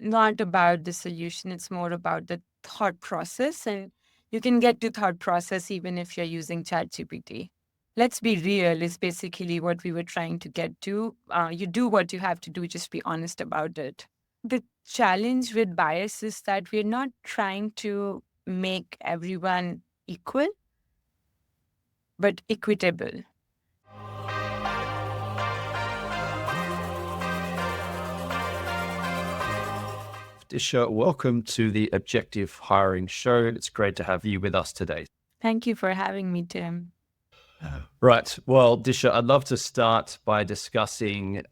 not about the solution. It's more about the thought process. And you can get to thought process even if you're using ChatGPT. Let's be real is basically what we were trying to get to. You do what you have to do, just be honest about it. The challenge with bias is that we're not trying to make everyone equal, but equitable. Disha, welcome to the Objective Hiring Show. It's great to have you with us today. Thank you for having me, Tim. Right. Well, Disha, I'd love to start by discussing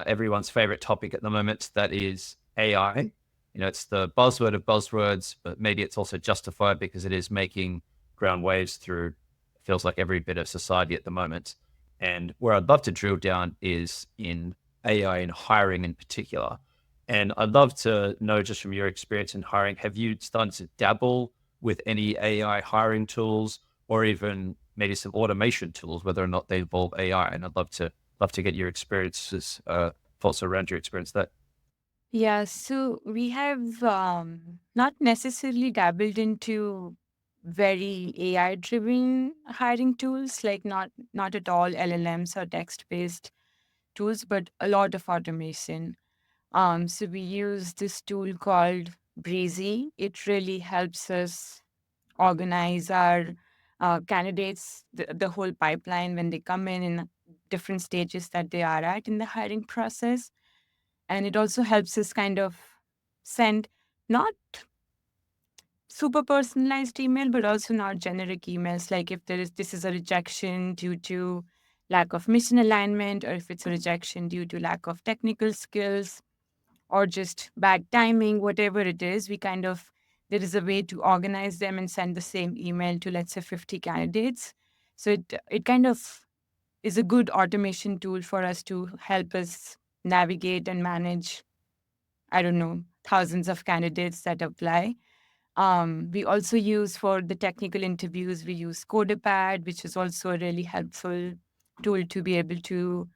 everyone's favorite topic at the moment, that is AI. It's the buzzword of buzzwords, but maybe it's also justified because it is making ground waves through, feels like every bit of society at the moment. And where I'd love to drill down is in AI and hiring in particular. And I'd love to know, just from your experience in hiring, have you started to dabble with any AI hiring tools, or even maybe some automation tools, whether or not they involve AI? And I'd love to get your experiences, thoughts around your experience there. Yeah, so we have not necessarily dabbled into very AI driven hiring tools, like not at all LLMs or text based tools, but a lot of automation. So we use this tool called Breezy. It really helps us organize our candidates, the whole pipeline when they come in different stages that they are at in the hiring process. And it also helps us kind of send not super personalized email, but also not generic emails. Like if this is a rejection due to lack of mission alignment, or if it's a rejection due to lack of technical skills, or just bad timing, whatever it is, we kind of there is a way to organize them and send the same email to, let's say, 50 candidates. So it kind of is a good automation tool for us to help us navigate and manage, I don't know, thousands of candidates that apply. We also use for the technical interviews, we use CodePad, which is also a really helpful tool to be able to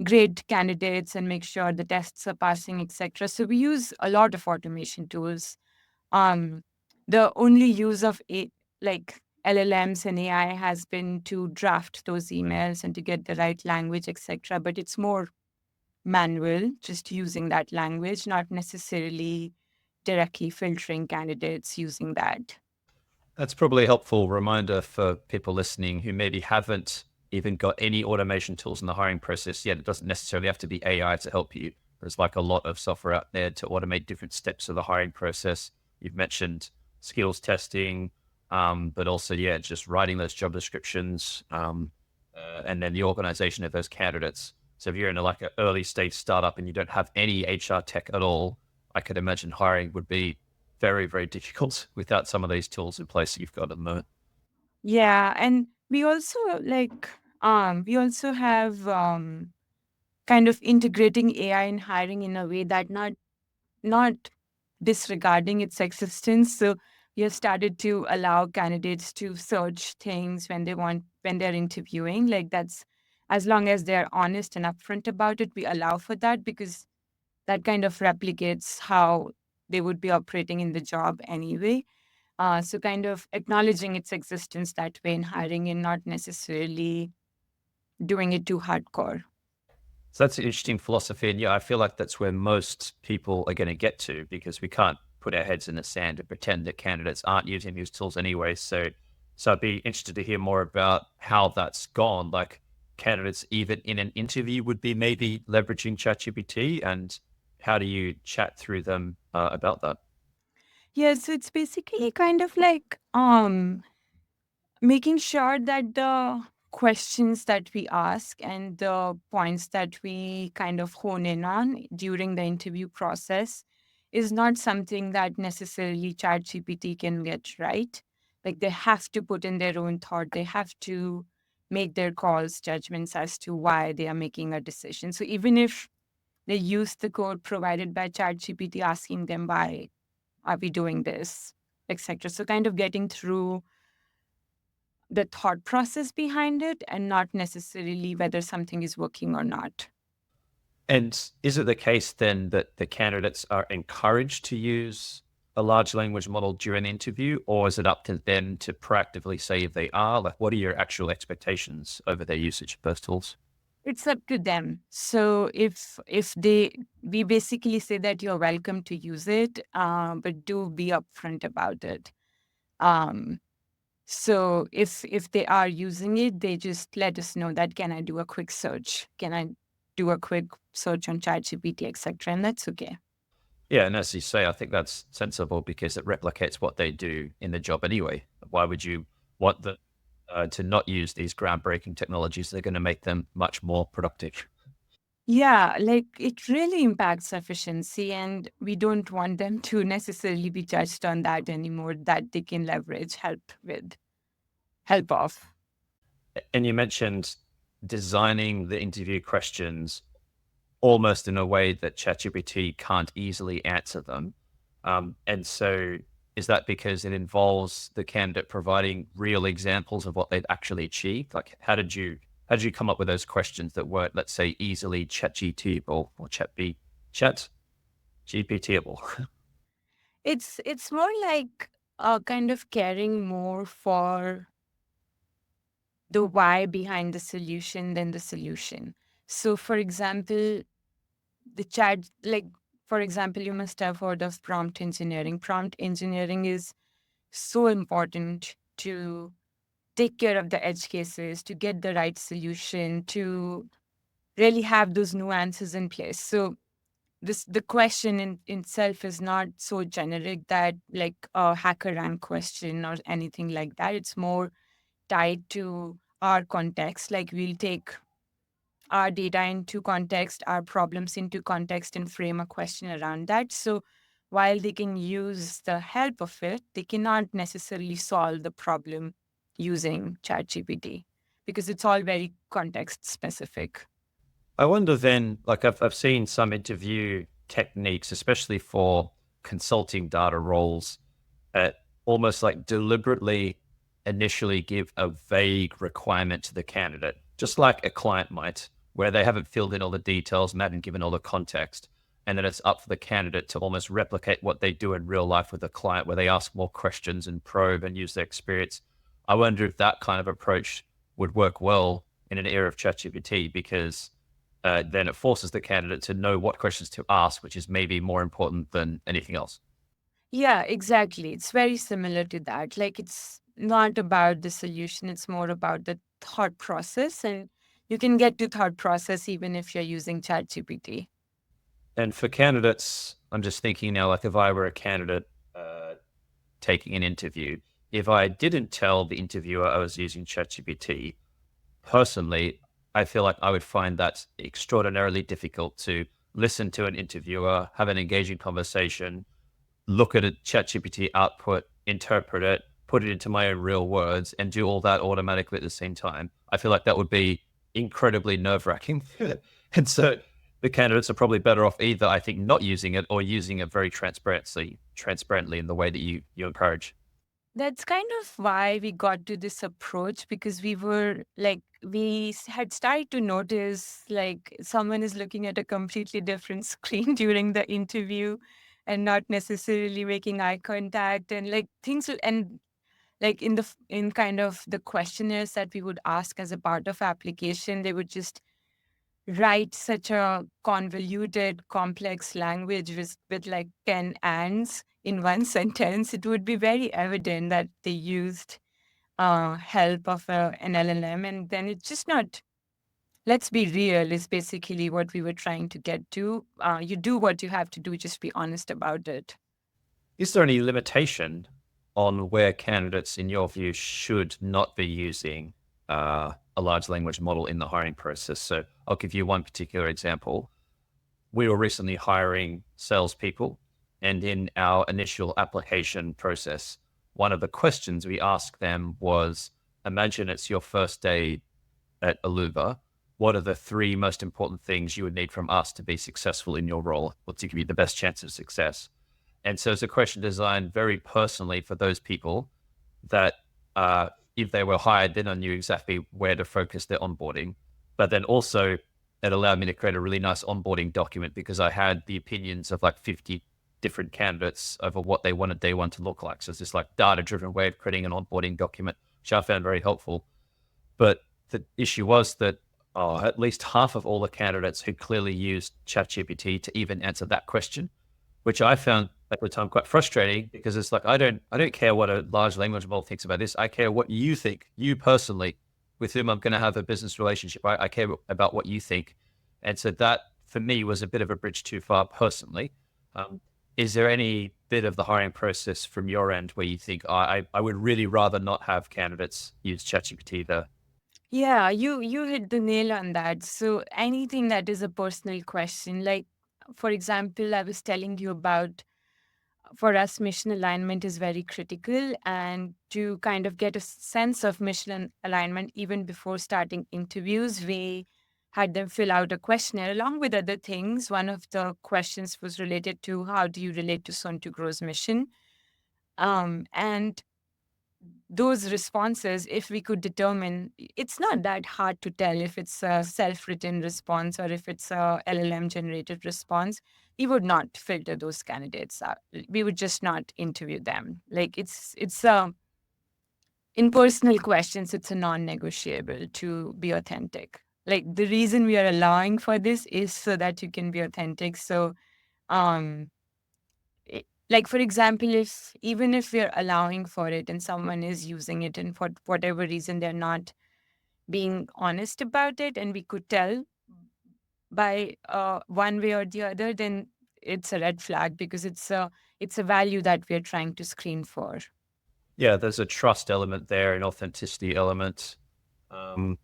grade candidates and make sure the tests are passing, etc. So we use a lot of automation tools. Um, the only use of like LLMs and AI has been to draft those emails and to get the right language, etc. But it's more manual, just using that language, not necessarily directly filtering candidates using that. That's probably a helpful reminder for people listening who maybe haven't even got any automation tools in the hiring process yet. It doesn't necessarily have to be AI to help you. There's like a lot of software out there to automate different steps of the hiring process. You've mentioned skills testing, but also, yeah, just writing those job descriptions, and then the organization of those candidates. So if you're in like an early stage startup and you don't have any HR tech at all, I could imagine hiring would be very, very difficult without some of these tools in place that you've got at the moment. Yeah, and we also we also have kind of integrating AI in hiring in a way that not disregarding its existence. So we have started to allow candidates to search things when they're interviewing. Like that's as long as they're honest and upfront about it, we allow for that because that kind of replicates how they would be operating in the job anyway. So kind of acknowledging its existence that way in hiring and not necessarily doing it too hardcore. So that's an interesting philosophy. And yeah, I feel like that's where most people are going to get to, because we can't put our heads in the sand and pretend that candidates aren't using these tools anyway. So I'd be interested to hear more about how that's gone. Like, candidates, even in an interview, would be maybe leveraging ChatGPT, and how do you chat through them about that? Yeah, so it's basically kind of like making sure that the questions that we ask and the points that we kind of hone in on during the interview process is not something that necessarily ChatGPT can get right. Like they have to put in their own thought, they have to make their calls, judgments as to why they are making a decision. So even if they use the code provided by ChatGPT, asking them why are we doing this, etc. So kind of getting through the thought process behind it and not necessarily whether something is working or not. And is it the case then that the candidates are encouraged to use a large language model during the interview, or is it up to them to proactively say if they are? Like, what are your actual expectations over their usage of those tools? It's up to them. So if they we basically say that you're welcome to use it, but do be upfront about it. Um, so if they are using it, they just let us know that can I do a quick search? Can I do a quick search on ChatGPT, etc. And that's okay. Yeah, and as you say, I think that's sensible because it replicates what they do in the job anyway. Why would you want them to not use these groundbreaking technologies? They're going to make them much more productive. Yeah, like it really impacts efficiency, and we don't want them to necessarily be judged on that anymore, that they can leverage help of. And you mentioned designing the interview questions almost in a way that ChatGPT can't easily answer them. And so is that because it involves the candidate providing real examples of what they've actually achieved? Like how did you come up with those questions that weren't, let's say, easily ChatGPTable or chat GPTable? It's more like kind of caring more for the why behind the solution than the solution. So, for example, the chat, like, for example, you must have heard of prompt engineering. Prompt engineering is so important to take care of the edge cases, to get the right solution, to really have those nuances in place. So, the question in itself is not so generic that like a hacker rank question or anything like that. It's more tied to our context. Like we'll take our data into context, our problems into context, and frame a question around that. So while they can use the help of it, they cannot necessarily solve the problem using ChatGPT because it's all very context specific. I wonder then, like I've seen some interview techniques, especially for consulting data roles, almost like deliberately initially give a vague requirement to the candidate, just like a client might, where they haven't filled in all the details and haven't given all the context. And then it's up for the candidate to almost replicate what they do in real life with the client, where they ask more questions and probe and use their experience. I wonder if that kind of approach would work well in an era of ChatGPT because then it forces the candidate to know what questions to ask, which is maybe more important than anything else. Yeah, exactly. It's very similar to that. Like it's not about the solution, it's more about the thought process. And you can get to thought process even if you're using ChatGPT. And for candidates, I'm just thinking now, like if I were a candidate taking an interview, if I didn't tell the interviewer I was using ChatGPT, personally, I feel like I would find that extraordinarily difficult to listen to an interviewer, have an engaging conversation, look at a ChatGPT output, interpret it, put it into my own real words, and do all that automatically at the same time. I feel like that would be incredibly nerve wracking. And so the candidates are probably better off either, I think, not using it or using it very transparently in the way that you encourage. That's kind of why we got to this approach because we were like, had started to notice like someone is looking at a completely different screen during the interview and not necessarily making eye contact and like and like in kind of the questionnaires that we would ask as a part of application, they would just write such a convoluted, complex language with like 10 ands in one sentence, it would be very evident that they used help of an LLM. And then it's just not, let's be real, is basically what we were trying to get to. You do what you have to do, just be honest about it. Is there any limitation on where candidates, in your view, should not be using a large language model in the hiring process? So I'll give you one particular example. We were recently hiring salespeople, and in our initial application process, one of the questions we asked them was, imagine it's your first day at Alooba. What are the three most important things you would need from us to be successful in your role or to give you the best chance of success? And so it's a question designed very personally for those people that if they were hired, then I knew exactly where to focus their onboarding. But then also it allowed me to create a really nice onboarding document because I had the opinions of like 50 different candidates over what they wanted day one to look like. So it's this like data driven way of creating an onboarding document, which I found very helpful. But the issue was that at least half of all the candidates who clearly used ChatGPT to even answer that question, which I found at the time quite frustrating because it's like I don't care what a large language model thinks about this. I care what you think, you personally, with whom I'm going to have a business relationship. I care about what you think, and so that for me was a bit of a bridge too far personally. Um, is there any bit of the hiring process from your end where you think I would really rather not have candidates use ChatGPT there? Yeah, you hit the nail on that. So anything that is a personal question, like for example, I was telling you about, for us, mission alignment is very critical, and to kind of get a sense of alignment even before starting interviews, we had them fill out a questionnaire along with other things. One of the questions was related to how do you relate to Son to Grow's mission, and those responses, if we could determine, it's not that hard to tell if it's a self-written response or if it's a LLM generated response. We would not filter those candidates out. We would just not interview them. Like it's in personal questions, it's a non-negotiable to be authentic. Like the reason we are allowing for this is so that you can be authentic. So um like for example, if even if we're allowing for it and someone is using it and for whatever reason they're not being honest about it, and we could tell by one way or the other, then it's a red flag because it's a value that we're trying to screen for. Yeah, there's a trust element there, an authenticity element. Um,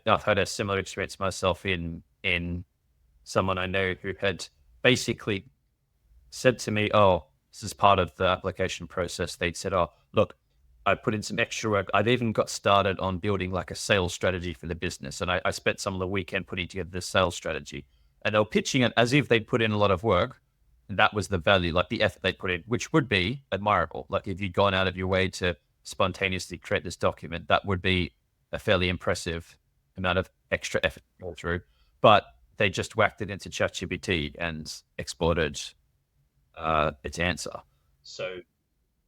I've had a similar experience myself in someone I know who had basically said to me, "Oh, this is part of the application process." They'd said, "Oh, look, I put in some extra work. I've even got started on building like a sales strategy for the business, and I spent some of the weekend putting together the sales strategy." And they were pitching it as if they'd put in a lot of work, and that was the value, like the effort they put in, which would be admirable. Like if you'd gone out of your way to spontaneously create this document, that would be a fairly impressive amount of extra effort to go through. But they just whacked it into ChatGPT and exported its answer. So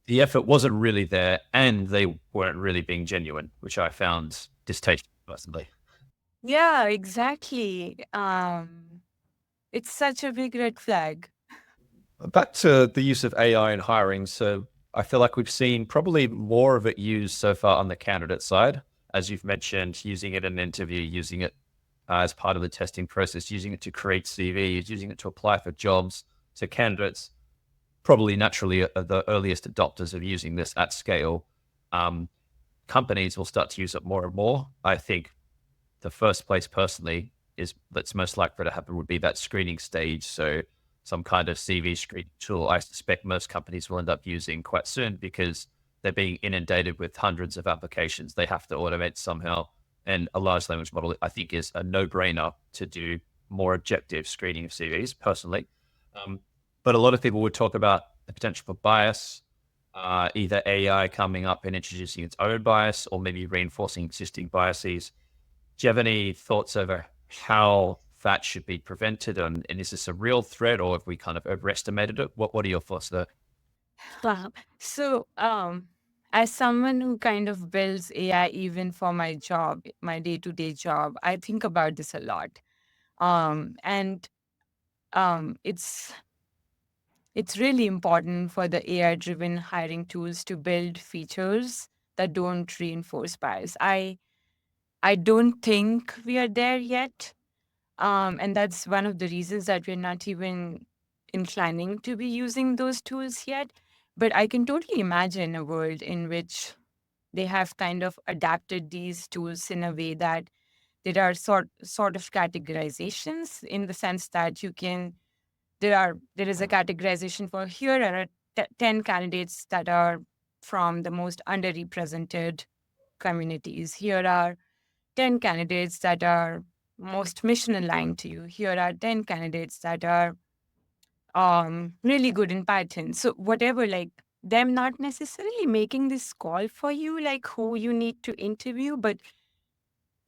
the effort wasn't really there, and they weren't really being genuine, which I found distasteful personally. Yeah, exactly. It's such a big red flag. Back to the use of AI in hiring. So I feel like we've seen probably more of it used so far on the candidate side, as you've mentioned, using it in an interview, using it as part of the testing process, using it to create CVs, using it to apply for jobs. So candidates probably naturally are the earliest adopters of using this at scale. Um, Companies will start to use it more and more. I think the first place personally is that's most likely to happen would be that screening stage. So some kind of CV screening tool. I suspect most companies will end up using quite soon because they're being inundated with hundreds of applications. They have to automate somehow. And a large language model, I think, is a no-brainer to do more objective screening of CVs personally. Um, but a lot of people would talk about the potential for bias, either AI coming up and introducing its own bias or maybe reinforcing existing biases. Do you have any thoughts over how that should be prevented? And is this a real threat or have we kind of overestimated it? What are your thoughts there? Wow. So, as someone who kind of builds AI even for my job, my day-to-day job, I think about this a lot. And it's really important for the AI-driven hiring tools to build features that don't reinforce bias. I don't think we are there yet. And that's one of the reasons that we're not even inclining to be using those tools yet. But I can totally imagine a world in which they have kind of adapted these tools in a way that there are sort of categorizations, in the sense that there is a categorization for, here are 10 candidates that are from the most underrepresented communities. Here are 10 candidates that are most mission aligned to you. Here are 10 candidates that are really good in Python. So whatever, like them not necessarily making this call for you, like who you need to interview, but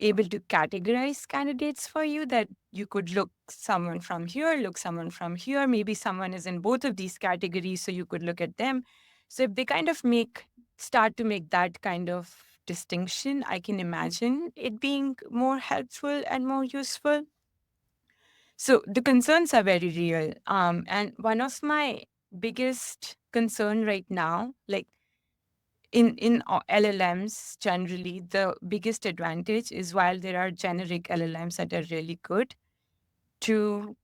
able to categorize candidates for you, that you could look someone from here, look someone from here. Maybe someone is in both of these categories, so you could look at them. So if they kind of start to make that kind of distinction, I can imagine it being more helpful and more useful. So the concerns are very real. And one of my biggest concern right now, like in LLMs generally, the biggest advantage is while there are generic LLMs that are really good, to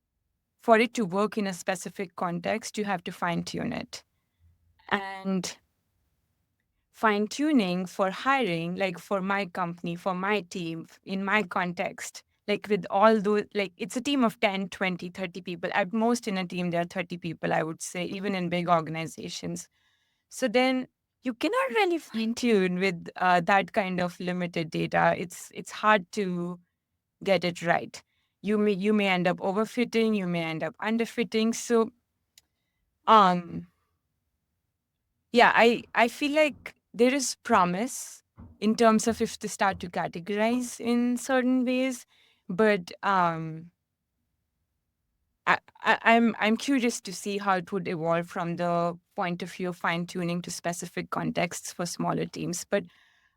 for it to work in a specific context, you have to fine tune it. And fine tuning for hiring, like for my company, for my team, in my context, like with all those, like it's a team of 10, 20, 30 people. At most in a team, there are 30 people, I would say, even in big organizations. So then you cannot really fine tune with that kind of limited data. It's hard to get it right. You may end up overfitting, you may end up underfitting. So um yeah, I feel like there is promise in terms of if they start to categorize in certain ways, but I'm curious to see how it would evolve from the point of view of fine tuning to specific contexts for smaller teams. But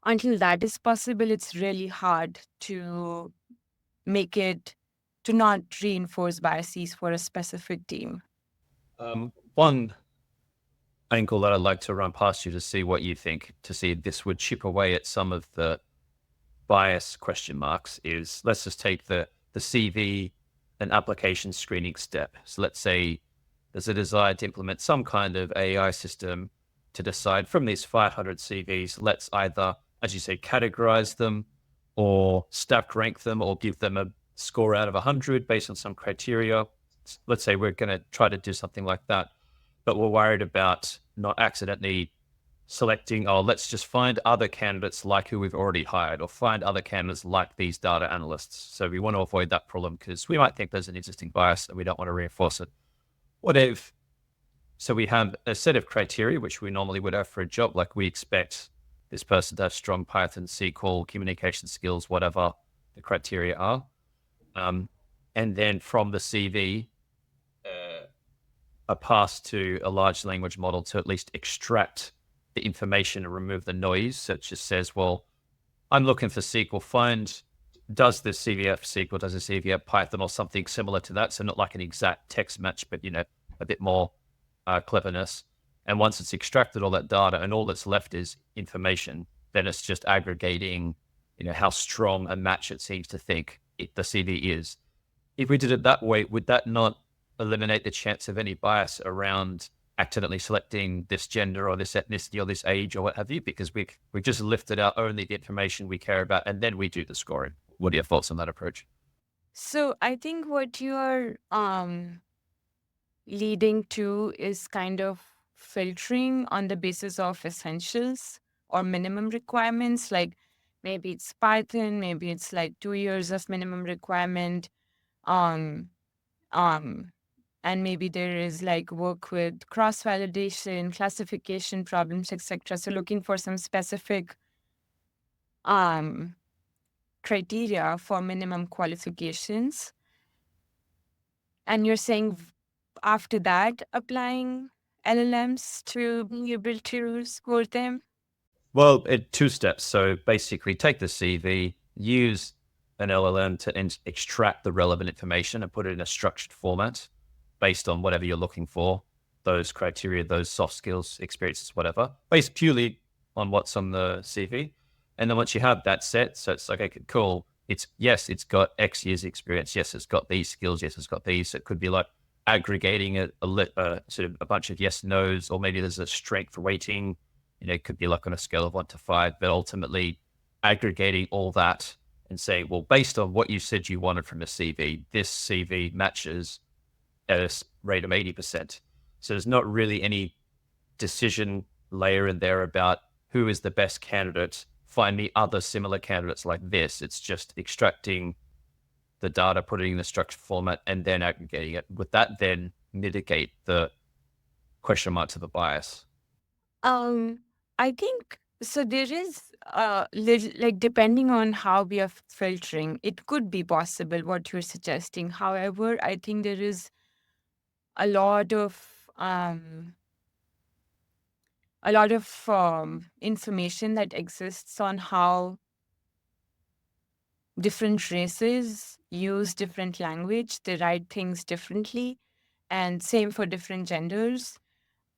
until that is possible, it's really hard to make it to not reinforce biases for a specific team. One angle that I'd like to run past you to see what you think, to see if this would chip away at some of the bias question marks is, let's just take the CV and application screening step. So let's say there's a desire to implement some kind of AI system to decide from these 500 CVs, let's either, as you say, categorize them or stack rank them or give them a score out of 100 based on some criteria. Let's say we're going to try to do something like that, but we're worried about not accidentally selecting, oh, let's just find other candidates like who we've already hired or find other candidates like these data analysts. So we want to avoid that problem because we might think there's an existing bias and we don't want to reinforce it. What if, so we have a set of criteria, which we normally would have for a job, like we expect this person to have strong Python, SQL, communication skills, whatever the criteria are. And then from the CV, a pass to a large language model to at least extract the information and remove the noise. So it just says, well, I'm looking for SQL. Find, does this CV have SQL? Does this CV have Python or something similar to that? So not like an exact text match, but, a bit more cleverness. And once it's extracted all that data and all that's left is information, then it's just aggregating, how strong a match it seems to think the CV is. If we did it that way, would that not eliminate the chance of any bias around accidentally selecting this gender or this ethnicity or this age or what have you? Because we just lifted out only the information we care about and then we do the scoring. What are your thoughts on that approach? So I think what you're leading to is kind of filtering on the basis of essentials or minimum requirements. Like maybe it's Python, maybe it's like 2 years of minimum requirement. Um, um, and maybe there is like work with cross validation, classification problems, etc. So looking for some specific um, criteria for minimum qualifications. And you're saying after that, applying LLMs to be able to score them? Well, two steps. So basically, take the CV, use an LLM to extract the relevant information and put it in a structured format based on whatever you're looking for, those criteria, those soft skills, experiences, whatever, based purely on what's on the CV. And then once you have that set, so it's like, okay, cool. It's yes, it's got X years experience. Yes, it's got these skills. Yes, it's got these. So it could be like aggregating sort of a bunch of yes, nos, or maybe there's a strength weighting. It could be like on a scale of 1 to 5, but ultimately aggregating all that and saying, well, based on what you said you wanted from a CV, this CV matches at a rate of 80%. So there's not really any decision layer in there about who is the best candidate. Find me other similar candidates like this. It's just extracting the data, putting it in the structured format, and then aggregating it. Would that then mitigate the question marks of a bias? Um, I think So there is little, like depending on how we are filtering, it could be possible what you're suggesting. However, I think there is a lot of information that exists on how different races use different language, they write things differently, and same for different genders.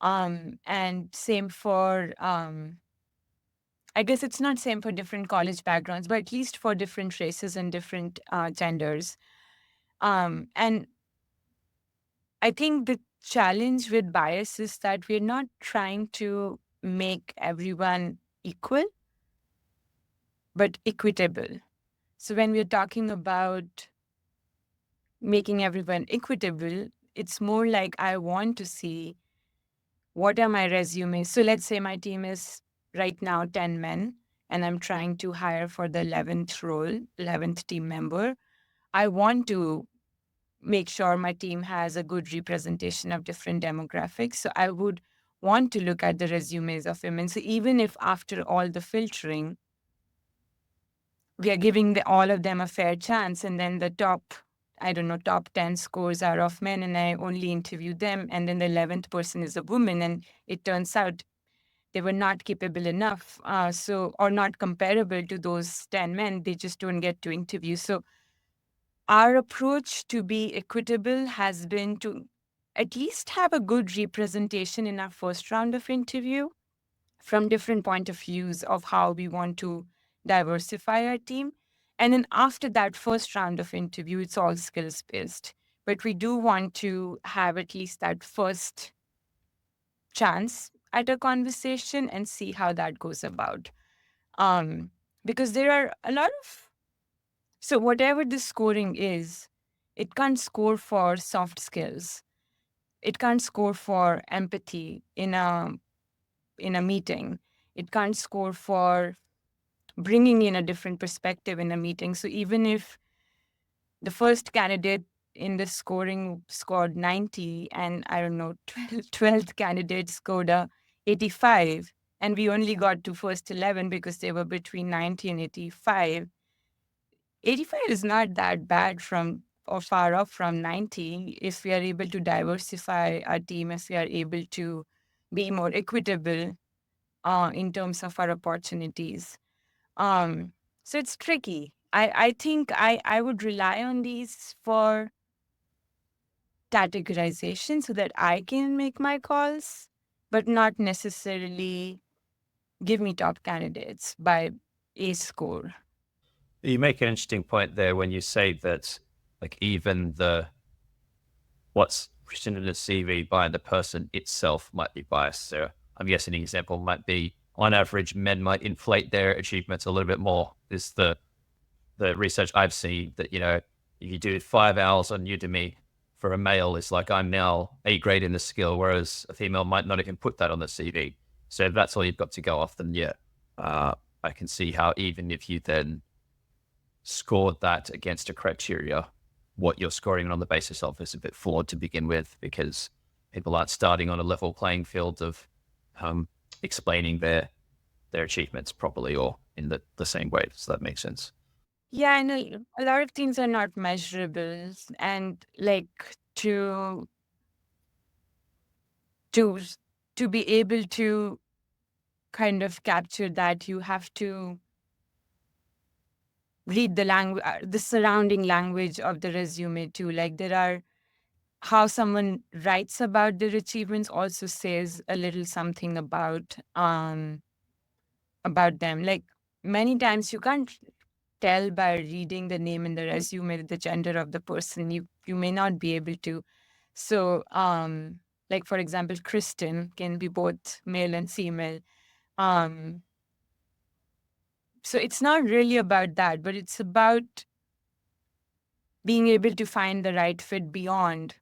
And same for I guess it's not same for different college backgrounds, but at least for different races and different genders. And I think the challenge with bias is that we're not trying to make everyone equal, but equitable. So when we're talking about making everyone equitable, it's more like I want to see what are my resumes. So let's say my team is right now 10 men, and I'm trying to hire for the 11th role, 11th team member. I want to make sure my team has a good representation of different demographics. So I would want to look at the resumes of women. So even if after all the filtering, we are giving all of them a fair chance, and then the top, I don't know, top 10 scores are of men, and I only interview them, and then the 11th person is a woman, and it turns out they were not capable enough, or not comparable to those 10 men, they just don't get to interview. So our approach to be equitable has been to at least have a good representation in our first round of interview from different point of views of how we want to diversify our team. And then after that first round of interview, it's all skills based. But we do want to have at least that first chance at a conversation and see how that goes about. Um, because there are a lot of, so whatever the scoring is, it can't score for soft skills. It can't score for empathy in a meeting. It can't score for bringing in a different perspective in a meeting. So even if the first candidate in the scoring scored 90 and I don't know, 12th candidate scored a 85, and we only got to first 11 because they were between 90 and 85. 85 is not that bad from or far off from 90 if we are able to diversify our team, if we are able to be more equitable in terms of our opportunities. Um, so it's tricky. I think I would rely on these for categorization so that I can make my calls, but not necessarily give me top candidates by a score. You make an interesting point there when you say that, like, even the what's written in the CV by the person itself might be biased. So I'm guessing an example might be, on average, men might inflate their achievements a little bit more. Is the research I've seen that, if you do 5 hours on Udemy for a male, it's like I'm now A grade in the skill, whereas a female might not even put that on the CV. So if that's all you've got to go off, then yeah, I can see how even if you then scored that against a criteria, what you're scoring on the basis of is a bit flawed to begin with, because people aren't starting on a level playing field of explaining their achievements properly or in the same way. Does that make sense? Yeah, I know a lot of things are not measurable, and like to to be able to kind of capture that, you have to read the language, the surrounding language of the resume too. Like there are how someone writes about their achievements also says a little something about them. Like many times you can't tell by reading the name in the resume the gender of the person. You may not be able to. So like for example, Kristen can be both male and female. Um so it's not really about that, but it's about being able to find the right fit beyond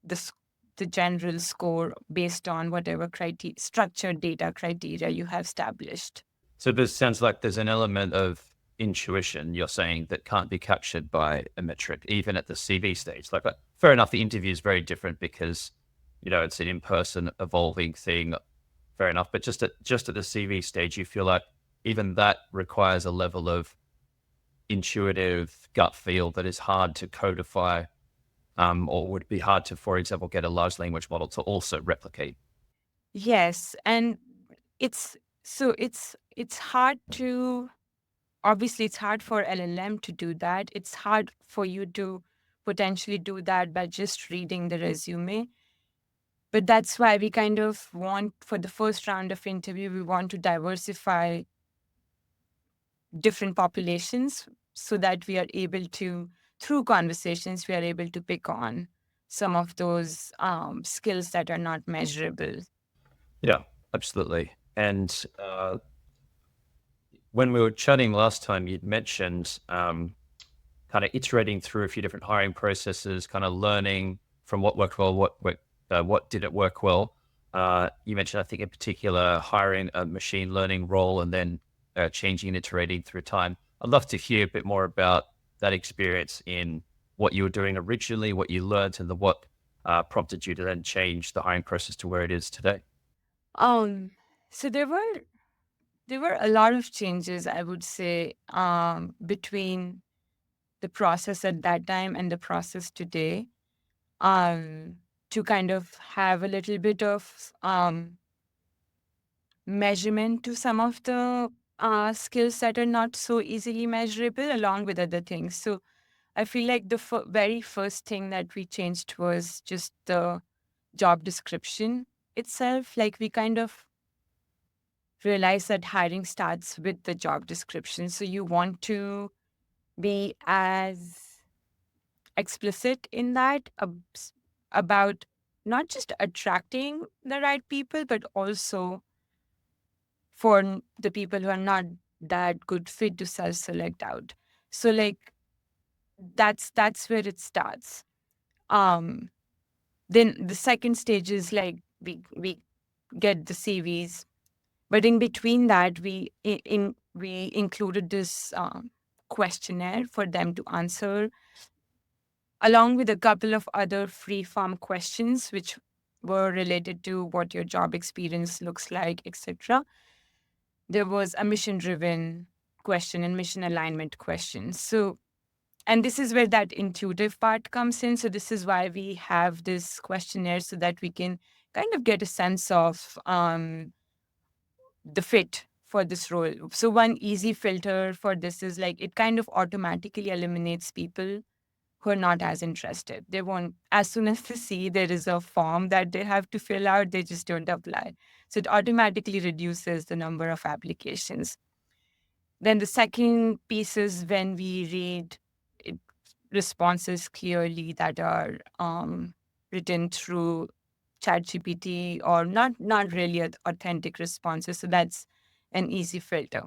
the the general score based on whatever structured data criteria you have established. So this sounds like there's an element of intuition you're saying that can't be captured by a metric, even at the CV stage. Like, fair enough, the interview is very different because, it's an in-person evolving thing. fair enough. But just at the CV stage, you feel like even that requires a level of intuitive gut feel that is hard to codify, or would be hard to, for example, get a large language model to also replicate. Yes, and it's it's hard to, obviously it's hard for LLM to do that. It's hard for you to potentially do that by just reading the resume. But that's why we kind of want, for the first round of interview, we want to diversify different populations so that we are able to, through conversations, we are able to pick on some of those skills that are not measurable. Yeah, absolutely. And when we were chatting last time, you'd mentioned kind of iterating through a few different hiring processes, kind of learning from what worked well, what didn't work well. You mentioned, I think, in particular, hiring a machine learning role and then changing and iterating through time. I'd love to hear a bit more about that experience in what you were doing originally, what you learned, and what prompted you to then change the hiring process to where it is today. Um, so there were a lot of changes, I would say, between the process at that time and the process today, um, to kind of have a little bit of measurement to some of the skills that are not so easily measurable, along with other things. So I feel like the very first thing that we changed was just the job description itself. Like, we kind of realized that hiring starts with the job description. So you want to be as explicit in that about not just attracting the right people, but also for the people who are not that good fit to self-select out. So, like, that's where it starts. Um, then the second stage is like we get the CVs, but in between that, we included this questionnaire for them to answer, along with a couple of other free form questions, which were related to what your job experience looks like, etc. There was a mission driven question and mission alignment question. So, and this is where that intuitive part comes in. So, this is why we have this questionnaire, so that we can kind of get a sense of the fit for this role. So, one easy filter for this is like it kind of automatically eliminates people who are not as interested. They won't, as soon as they see there is a form that they have to fill out, they just don't apply. So, it automatically reduces the number of applications. Then the second piece is when we read it, responses clearly that are written through ChatGPT, or not really authentic responses. So that's an easy filter.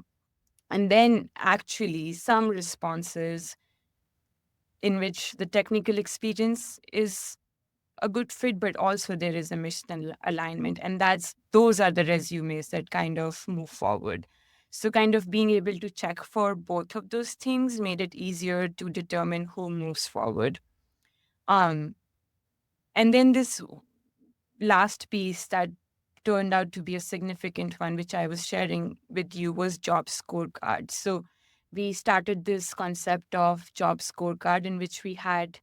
And then actually some responses in which the technical experience is a good fit, but also there is a mission alignment. And those are the resumes that kind of move forward. So, kind of being able to check for both of those things made it easier to determine who moves forward. Um, and then this last piece that turned out to be a significant one, which I was sharing with you, was job scorecards. So, we started this concept of job scorecard in which we had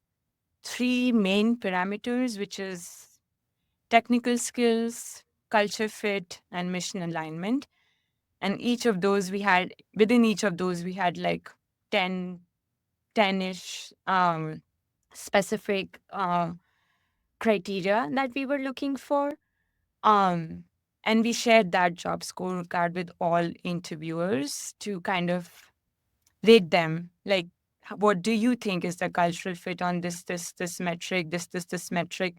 three main parameters, which is technical skills, culture fit, and mission alignment. And each of those we had, within each of those, we had like 10, 10-ish specific criteria that we were looking for. Um, and we shared that job scorecard with all interviewers to kind of rate them. Like, what do you think is the cultural fit on this metric, this metric?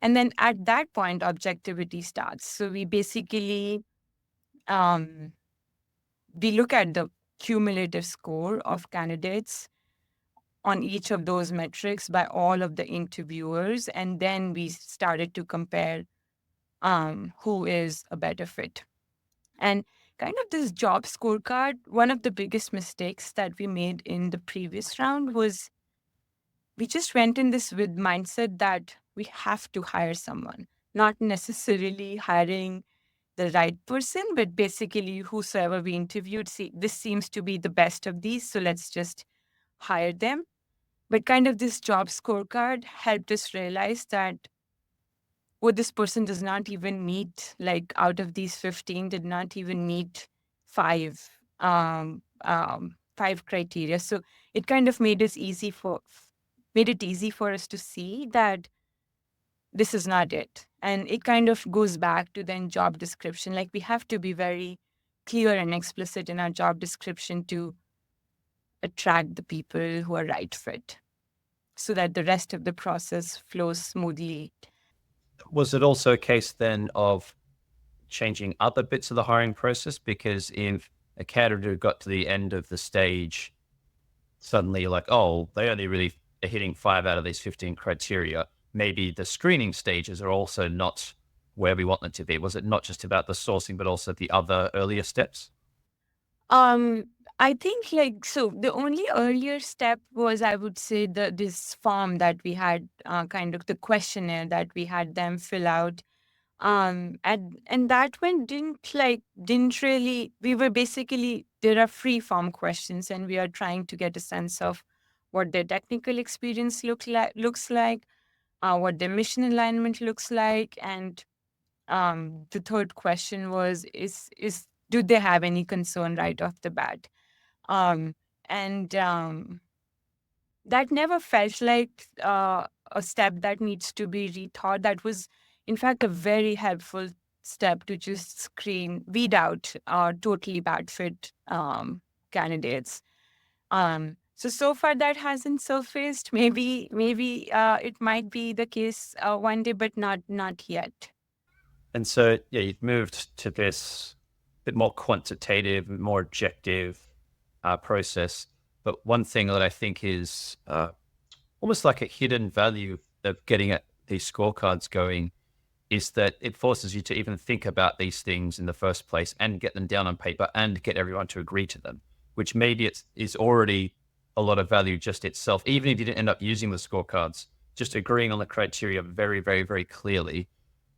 And then at that point, objectivity starts. So we basically um, we look at the cumulative score of candidates on each of those metrics by all of the interviewers, and then we started to compare who is a better fit. And kind of this job scorecard, one of the biggest mistakes that we made in the previous round was we just went in this with mindset that we have to hire someone, not necessarily hiring the right person, but basically whosoever we interviewed, see, this seems to be the best of these, so let's just hire them. But kind of this job scorecard helped us realize that, oh, this person does not even meet, like out of these 15, did not even meet five, five criteria. So it kind of made it easy for us to see that this is not it. And it kind of goes back to then job description. Like we have to be very clear and explicit in our job description to attract the people who are right fit so that the rest of the process flows smoothly. Was it also a case then of changing other bits of the hiring process? Because if a candidate got to the end of the stage, suddenly you're like, oh, they only really are hitting 5 out of these 15 criteria. Maybe the screening stages are also not where we want them to be. Was it not just about the sourcing, but also the other earlier steps? Um, I think like so the only earlier step was, I would say, this form that we had, kind of the questionnaire that we had them fill out. And that one didn't really, we were basically, there are free form questions and we are trying to get a sense of what their technical experience looks like, what their mission alignment looks like. And the third question was, is do they have any concern right off the bat? Um, and That never felt like a step that needs to be rethought. That was, in fact, a very helpful step to just weed out totally bad fit candidates. So far that hasn't surfaced. Maybe it might be the case one day, but not yet. And so, yeah, you've moved to this bit more quantitative, more objective process. But one thing that I think is almost like a hidden value of getting at these scorecards going is that it forces you to even think about these things in the first place and get them down on paper and get everyone to agree to them, which maybe it is already a lot of value just itself. Even if you didn't end up using the scorecards, just agreeing on the criteria very, very, very clearly.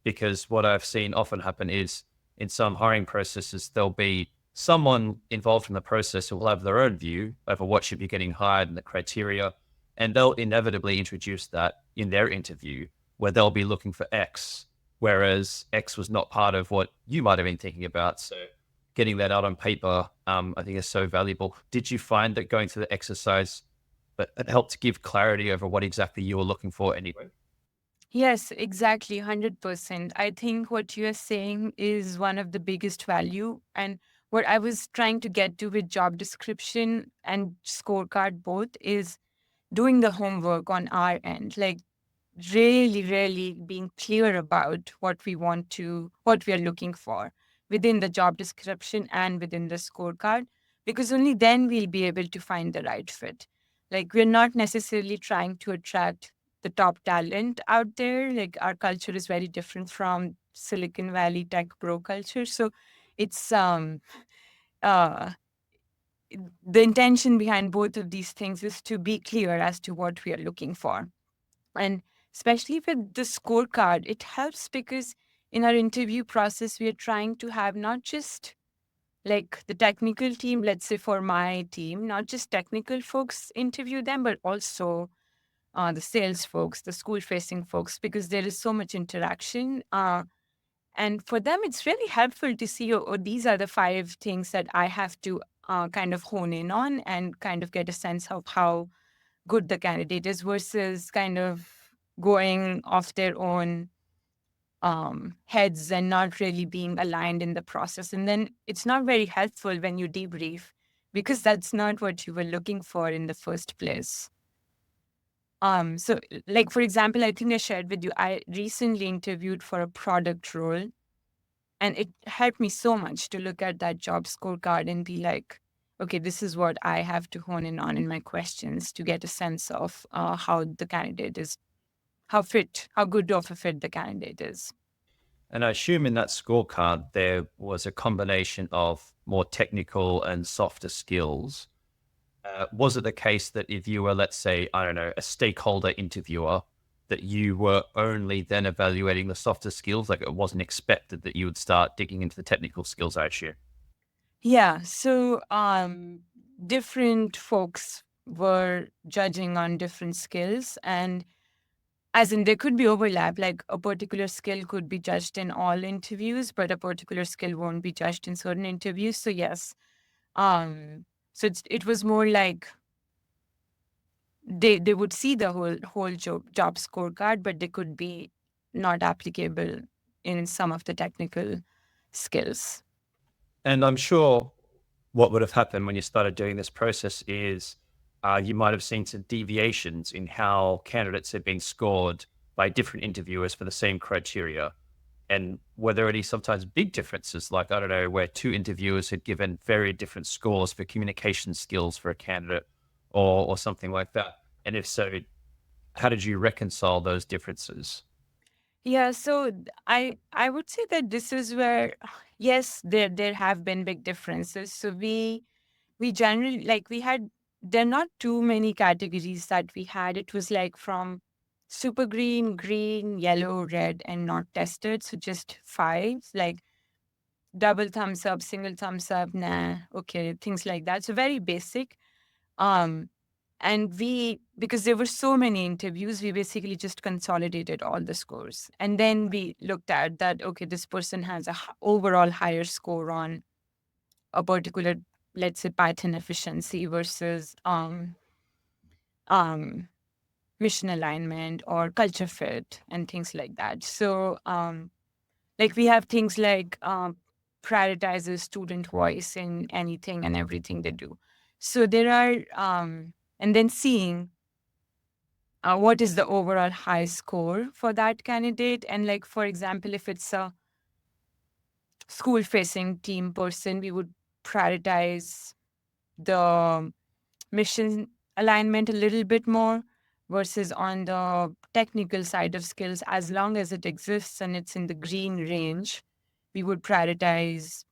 Because what I've seen often happen is in some hiring processes, there'll be someone involved in the process who will have their own view over what should be getting hired and the criteria. And they'll inevitably introduce that in their interview where they'll be looking for X, whereas X was not part of what you might have been thinking about. So getting that out on paper, I think is so valuable. Did you find that going through the exercise, but it helped give clarity over what exactly you were looking for anyway? Yes, exactly, 100%. I think what you're saying is one of the biggest value. And what I was trying to get to with job description and scorecard both is doing the homework on our end. Like really, really being clear about what we are looking for within the job description and within the scorecard, because only then we'll be able to find the right fit. Like, we're not necessarily trying to attract the top talent out there. Like, our culture is very different from Silicon Valley tech bro culture. So it's, uh, the intention behind both of these things is to be clear as to what we are looking for. And especially with the scorecard, it helps because in our interview process, we are trying to have not just like the technical team, let's say for my team, not just technical folks interview them, but also the sales folks, the school facing folks, because there is so much interaction. And for them, it's really helpful to see, oh, these are the five things that I have to kind of hone in on and kind of get a sense of how good the candidate is versus kind of going off their own heads and not really being aligned in the process. And then it's not very helpful when you debrief because that's not what you were looking for in the first place. So like for example, I think I shared with you, I recently interviewed for a product role and it helped me so much to look at that job scorecard and be like, okay, this is what I have to hone in on in my questions to get a sense of how the candidate is, how good of a fit the candidate is. And I assume in that scorecard, there was a combination of more technical and softer skills. Was it the case that if you were, let's say, I don't know, a stakeholder interviewer, that you were only then evaluating the softer skills? Like it wasn't expected that you would start digging into the technical skills, I assume. Yeah. So different folks were judging on different skills, and as in there could be overlap, like a particular skill could be judged in all interviews, but a particular skill won't be judged in certain interviews. So yes. Um so it was more like they would see the whole job scorecard, but they could be not applicable in some of the technical skills. And I'm sure what would have happened when you started doing this process is you might have seen some deviations in how candidates had been scored by different interviewers for the same criteria. And were there any sometimes big differences, like, I don't know, where two interviewers had given very different scores for communication skills for a candidate or something like that? And if so, how did you reconcile those differences? Yeah, so I would say that this is where yes, there have been big differences. So we generally like we had there are not too many categories that we had. It was like from super green, green, yellow, red, and not tested. So just five, like double thumbs up, single thumbs up, nah, okay, things like that. So very basic. Um, and because there were so many interviews, we basically just consolidated all the scores. And then we looked at that, okay, this person has a overall higher score on a particular, let's say, Python efficiency versus um, mission alignment or culture fit and things like that. So, like we have things like prioritizes student voice in anything and everything they do. So there are, and then seeing what is the overall high score for that candidate. And like, for example, if it's a school facing team person, we would prioritize the mission alignment a little bit more versus on the technical side of skills, as long as it exists and it's in the green range, we would prioritize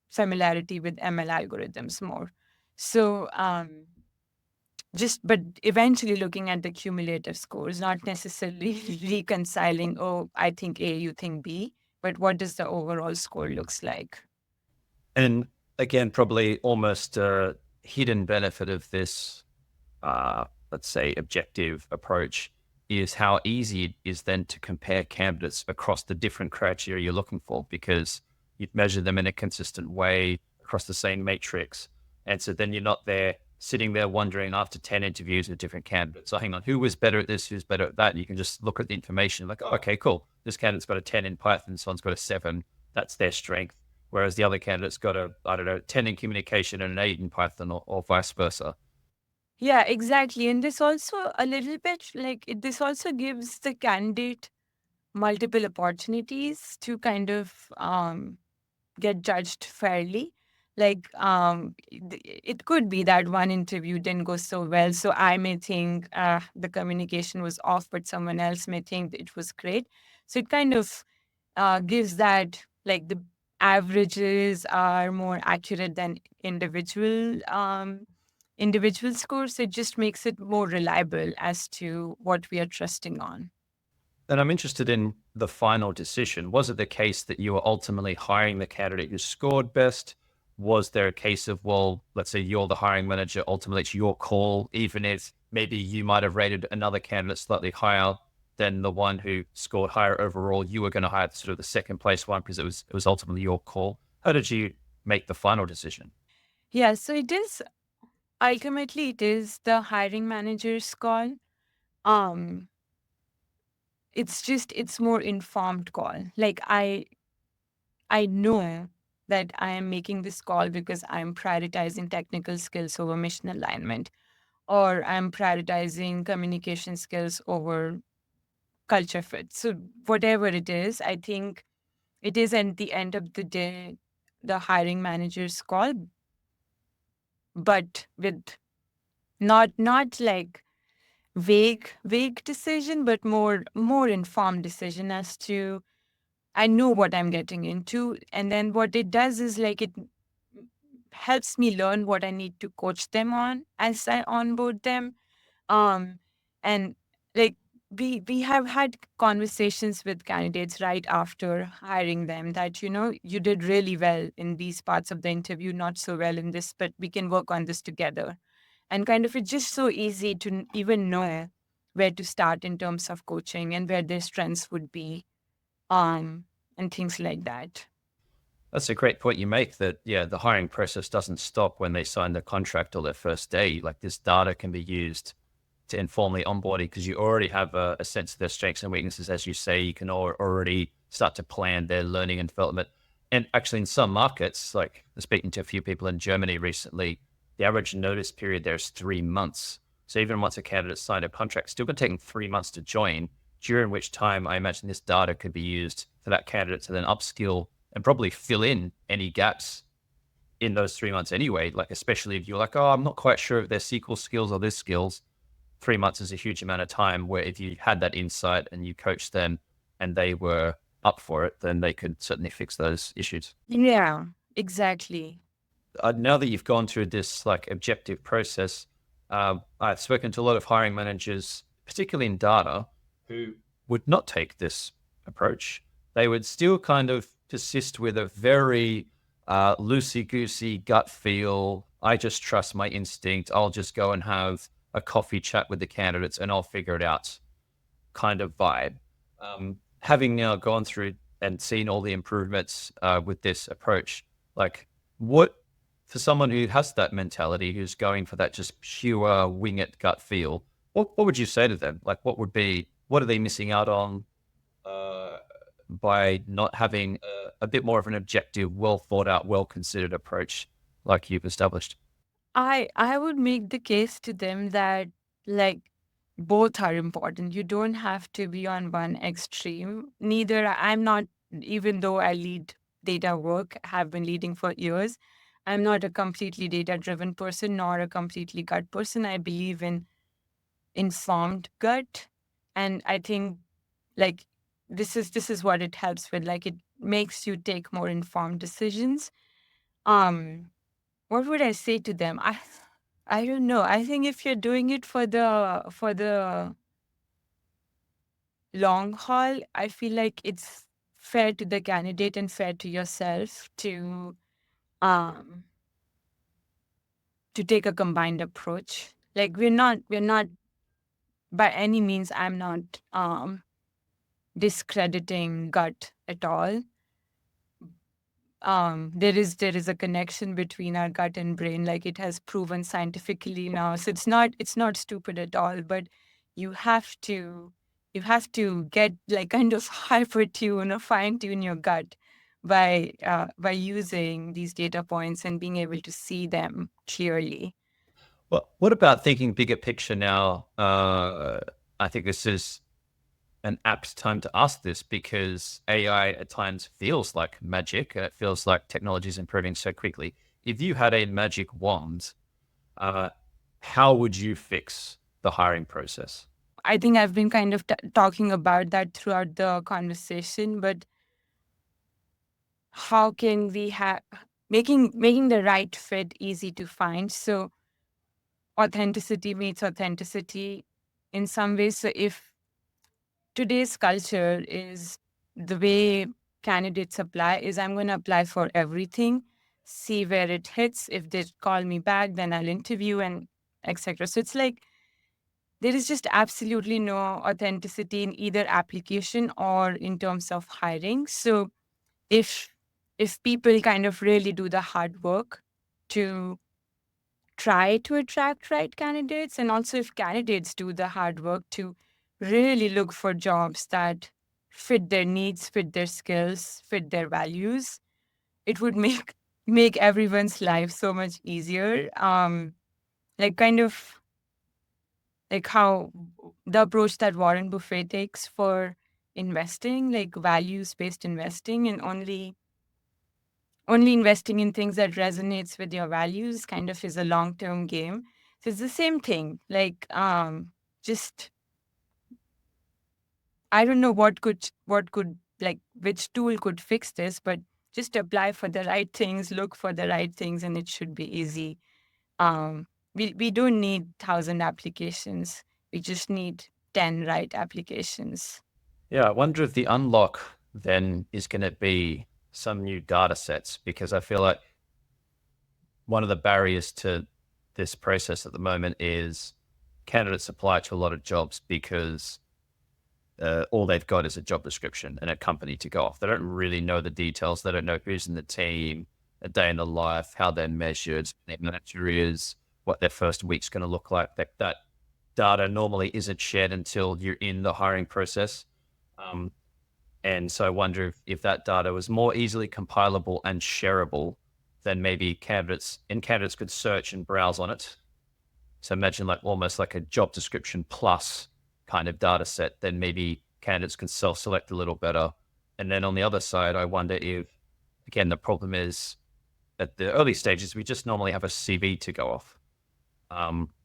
familiarity with ML algorithms more. So but eventually looking at the cumulative scores, not necessarily reconciling, oh, I think A, you think B, but what does the overall score looks like? And again, probably almost a hidden benefit of this, let's say, objective approach is how easy it is then to compare candidates across the different criteria you're looking for because you'd measure them in a consistent way across the same matrix. And so then you're not there sitting there wondering after 10 interviews with different candidates, so hang on, who was better at this, who's better at that? You can just look at the information like, oh, okay, cool. This candidate's got a 10 in Python, this one's got a 7. That's their strength. Whereas the other candidate's got a, I don't know, 10 in communication and an 8 in Python or vice versa. Yeah, exactly. And this also a little bit this also gives the candidate multiple opportunities to kind of get judged fairly. Like it could be that one interview didn't go so well, so I may think the communication was off, but someone else may think it was great. So it kind of gives that like the averages are more accurate than individual scores. So it just makes it more reliable as to what we are trusting on. And I'm interested in the final decision. Was it the case that you were ultimately hiring the candidate who scored best? Was there a case of, well, let's say you're the hiring manager, ultimately it's your call, even if maybe you might have rated another candidate slightly higher than the one who scored higher overall, you were going to hire sort of the second place one because it was ultimately your call. How did you make the final decision? Yeah, so it is ultimately it is the hiring manager's call. Um, it's more informed call. Like I know that I am making this call because I'm prioritizing technical skills over mission alignment, or I'm prioritizing communication skills over culture fit. So whatever it is, I think it is at the end of the day the hiring manager's call, but with not like vague decision, but more informed decision as to I know what I'm getting into. And then what it does is like it helps me learn what I need to coach them on as I onboard them. Um and like we have had conversations with candidates right after hiring them that, you did really well in these parts of the interview, not so well in this, but we can work on this together. And kind of it's just so easy to even know where to start in terms of coaching and where their strengths would be, um, and things like that. That's a great point you make that, yeah, the hiring process doesn't stop when they sign the contract or their first day. Like this data can be used to informally onboarding because you already have a sense of their strengths and weaknesses. As you say, you can already start to plan their learning and development. And actually, in some markets, like speaking to a few people in Germany recently, the average notice period there is 3 months. So even once a candidate signed a contract, it's still going to take them 3 months to join, during which time I imagine this data could be used for that candidate to then upskill and probably fill in any gaps in those 3 months anyway. Like, especially if you're like, oh, I'm not quite sure if their SQL skills or this skills, 3 months is a huge amount of time where if you had that insight and you coached them and they were up for it, then they could certainly fix those issues. Yeah, exactly. Now that you've gone through this like objective process, I've spoken to a lot of hiring managers, particularly in data, who would not take this approach. They would still kind of persist with a very loosey goosey gut feel. I just trust my instinct. I'll just go and have a coffee chat with the candidates and I'll figure it out kind of vibe. Having now gone through and seen all the improvements with this approach, like what for someone who has that mentality, who's going for that just pure wing it gut feel, what would you say to them? Like, what are they missing out on uh, by not having a bit more of an objective, well thought out, well considered approach like you've established? I would make the case to them that, like, both are important. You don't have to be on one extreme. Neither I'm not, even though I lead data work, have been leading for years. I'm not a completely data driven person nor a completely gut person. I believe in informed gut, and I think, like, this is what it helps with. Like, it makes you take more informed decisions. Um what would I say to them? I don't know. I think if you're doing it for the long haul, I feel like it's fair to the candidate and fair to yourself um to take a combined approach. Like, we're not by any means, I'm not discrediting gut at all. There is a connection between our gut and brain, like it has proven scientifically now, so it's not stupid at all, but you have to you have to get, like, kind of hyper tune or fine tune your gut by using these data points and being able to see them clearly. Well, what about thinking bigger picture now? I think this is an apt time to ask this because AI at times feels like magic. It feels like technology is improving so quickly. If you had a magic wand, uh, how would you fix the hiring process? I think I've been kind of talking about that throughout the conversation, but how can we have making the right fit easy to find? So authenticity meets authenticity in some ways. So if today's culture is the way candidates apply is, I'm going to apply for everything, see where it hits. If they call me back, then I'll interview and etc. So it's like there is just absolutely no authenticity in either application or in terms of hiring. So if if people kind of really do the hard work to try to attract right candidates, and also if candidates do the hard work to really look for jobs that fit their needs, fit their skills, fit their values, it would make everyone's life so much easier. Like, kind of like how the approach that Warren Buffett takes for investing, like values based investing, and only investing in things that resonates with your values, kind of is a long term game. So it's the same thing. Like, just I don't know what could like which tool could fix this, but just apply for the right things, look for the right things, and it should be easy. We don't need 1,000 applications. We just need 10 right applications. Yeah, I wonder if the unlock then is going to be some new data sets, because I feel like one of the barriers to this process at the moment is candidates apply to a lot of jobs because all they've got is a job description and a company to go off. They don't really know the details. They don't know who's in the team, a day in the life, how they're measured, their manager is, what their first week's going to look like. That data normally isn't shared until you're in the hiring process. Um, and so I wonder if that data was more easily compilable and shareable, then maybe candidates could search and browse on it. So imagine like almost like a job description plus kind of data set, then maybe candidates can self-select a little better. And then on the other side, I wonder if, again, the problem is at the early stages, we just normally have a CV to go off,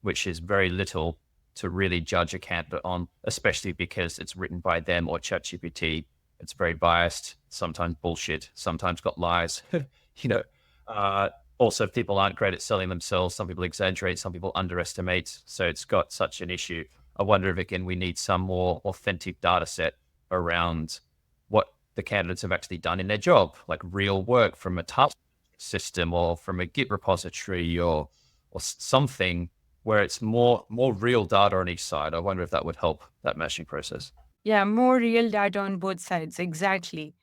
which is very little to really judge a candidate on, especially because it's written by them or ChatGPT. It's very biased, sometimes bullshit, sometimes got lies. you know, also, people aren't great at selling themselves. Some people exaggerate, some people underestimate. So it's got such an issue. I wonder if, again, we need some more authentic data set around what the candidates have actually done in their job, like real work from a task system or from a Git repository or something where it's more real data on each side. I wonder if that would help that matching process. Yeah, more real data on both sides. Exactly.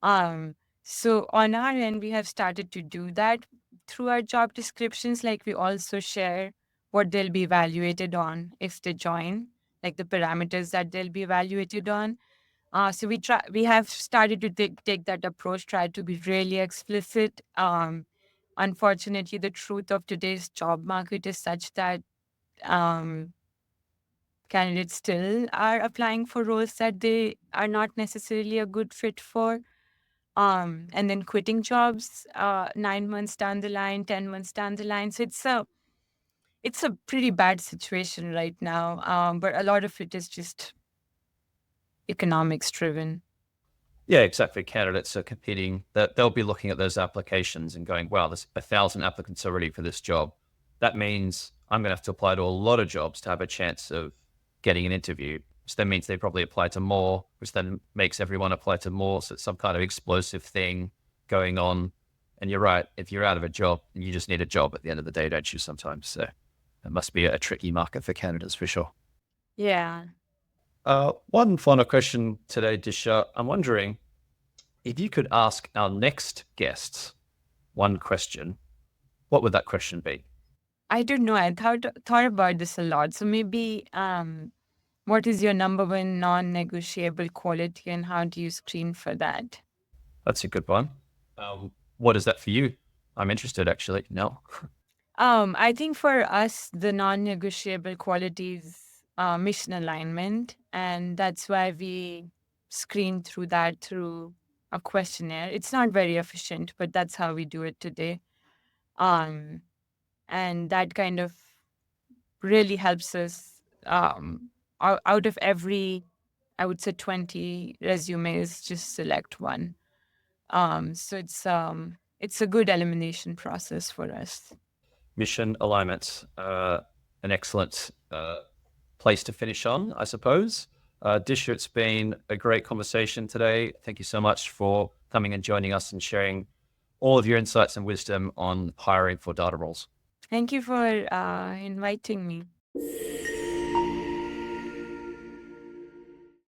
Um, so on our end, we have started to do that through our job descriptions. Like we also share what they'll be evaluated on if they join, like the parameters that they'll be evaluated on. So we have started to take that approach, try to be really explicit. Unfortunately, the truth of today's job market is such that um, candidates still are applying for roles that they are not necessarily a good fit for, and then quitting jobs 9 months down the line, 10 months down the line. So it's a pretty bad situation right now, but a lot of it is just economics driven. Yeah, exactly. Candidates are competing. That they'll be looking at those applications and going, "Wow, there's 1,000 applicants already for this job. That means I'm going to have to apply to a lot of jobs to have a chance of getting an interview." Which then means they probably apply to more, which then makes everyone apply to more. So it's some kind of explosive thing going on. And you're right. If you're out of a job, you just need a job at the end of the day, don't you? Sometimes. So it must be a tricky market for candidates for sure. Yeah. One final question today, Disha. I'm wondering, if you could ask our next guests one question, what would that question be? I don't know. I thought about this a lot. So maybe what is your number one non-negotiable quality and how do you screen for that? That's a good one. What is that for you? I'm interested, actually. No. I think for us, the non-negotiable qualities mission alignment, and that's why we screen through that through a questionnaire. It's not very efficient, but that's how we do it today. Um, and that kind of really helps us out of every, I would say, 20 resumes, just select one. So it's a good elimination process for us. Mission alignment. An excellent place to finish on, I suppose. Disha, it's been a great conversation today. Thank you so much for coming and joining us and sharing all of your insights and wisdom on hiring for data roles. Thank you for inviting me.